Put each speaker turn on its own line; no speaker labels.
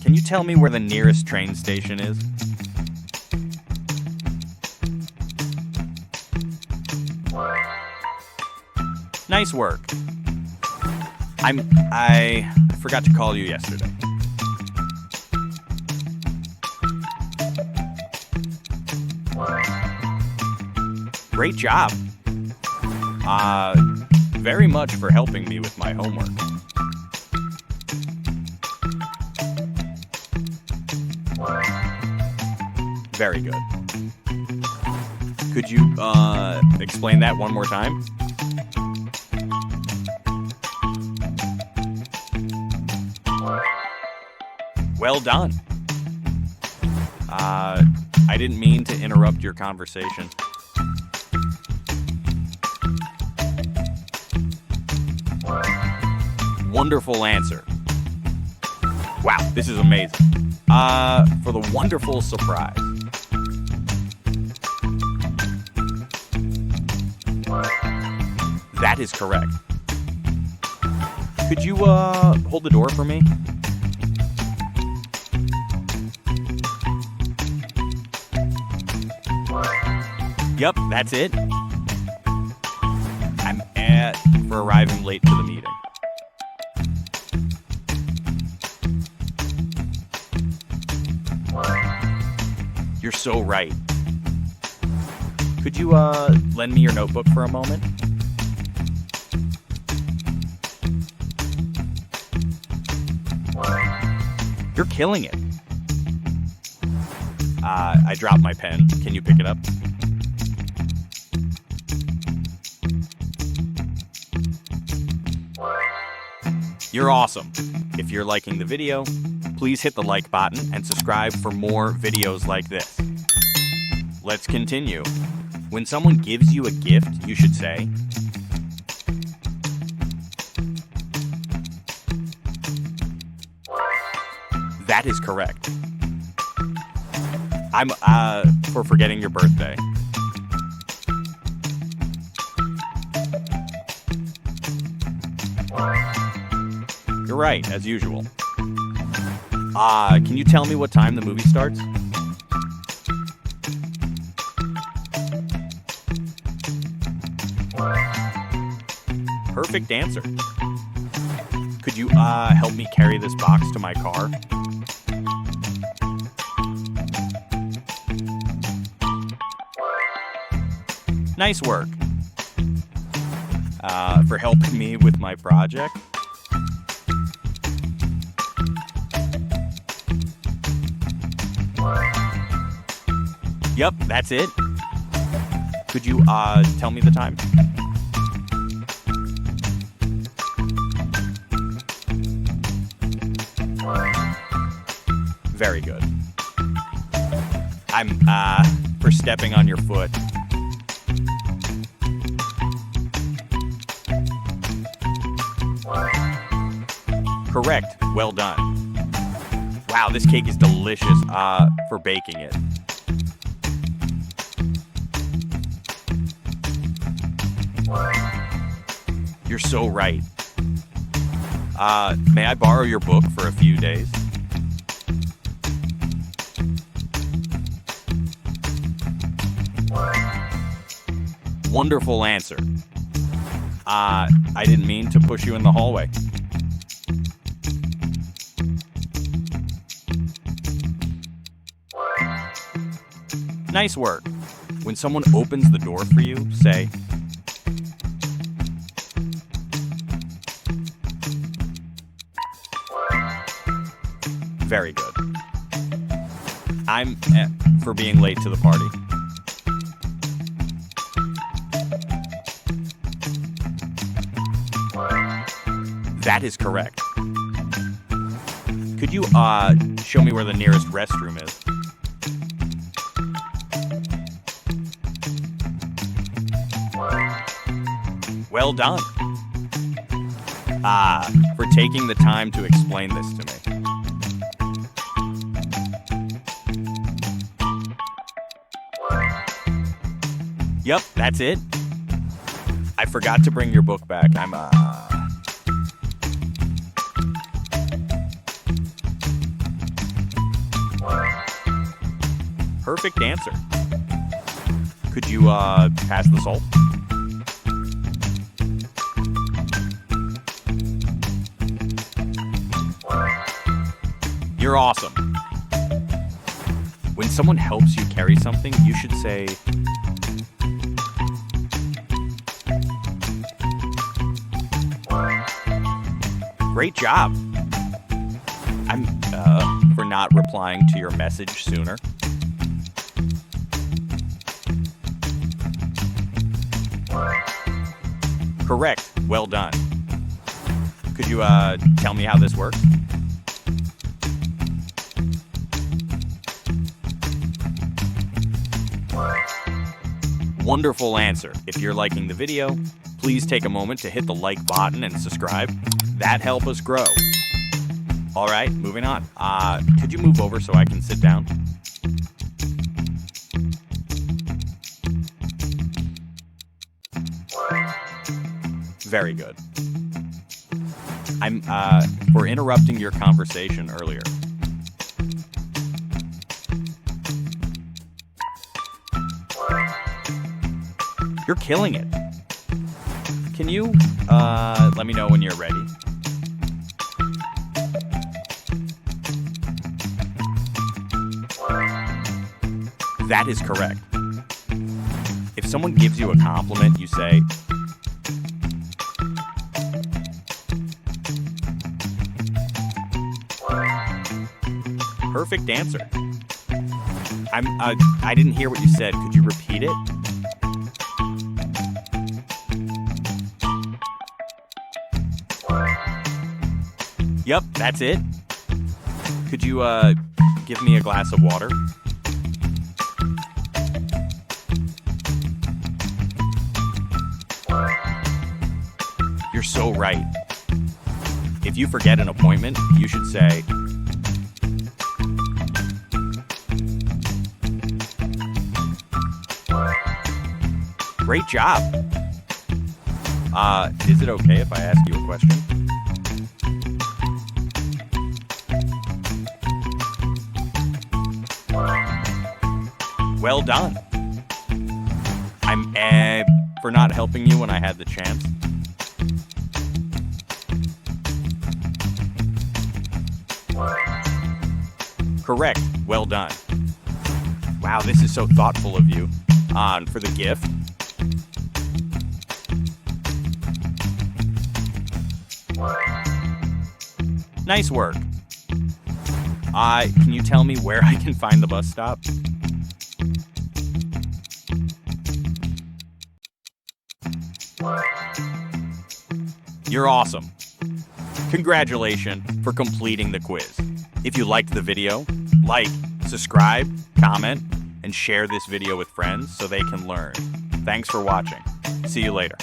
Can you tell me where the nearest train station is? Nice work. I forgot to call you yesterday. Great job. Very much for helping me with my homework. Very good. Could you, explain that one more time? Well done. I didn't mean to interrupt your conversation. Wonderful answer. Wow, this is amazing. For the wonderful surprise. That is correct. Could you, hold the door for me? Yep, that's it. I'm for arriving late to the meeting. You're so right. Could you, lend me your notebook for a moment? You're killing it. I dropped my pen. Can you pick it up? You're awesome. If you're liking the video, please hit the like button and subscribe for more videos like this. Let's continue. When someone gives you a gift, you should say, that is correct. I'm, for forgetting your birthday. You're right, as usual. Can you tell me what time the movie starts? Perfect answer. Could you, help me carry this box to my car? Nice work. For helping me with my project. Yep, that's it. Could you, tell me the time? Very good. I'm, for stepping on your foot. Correct. Well done. Wow, this cake is delicious, for baking it. You're so right. May I borrow your book for a few days? Wonderful answer. I didn't mean to push you in the hallway. Nice work. When someone opens the door for you, say, very good. I'm for being late to the party. That is correct. Could you, show me where the nearest restroom is? Well done. For taking the time to explain this to me. Yep, that's it. I forgot to bring your book back. Perfect answer. Could you pass the salt? You're awesome. When someone helps you carry something, you should say, "Great job." I'm for not replying to your message sooner. Correct. Well done. Could you tell me how this works? Wonderful answer. If you're liking the video, please take a moment to hit the like button and subscribe. That helps us grow. All right, moving on. Could you move over so I can sit down? Very good. I'm for interrupting your conversation earlier. You're killing it. Can you let me know when you're ready? That is correct. If someone gives you a compliment, you say, perfect answer. I didn't hear what you said. Could you repeat it? Yep, that's it. Could you give me a glass of water? You're so right. If you forget an appointment, you should say, "Great job." Is it okay if I ask you a question? Well done. I'm for not helping you when I had the chance. Correct. Well done. Wow, this is so thoughtful of you. For the gift. Nice work. Can you tell me where I can find the bus stop? You're awesome. Congratulations for completing the quiz. If you liked the video, like, subscribe, comment, and share this video with friends so they can learn. Thanks for watching. See you later.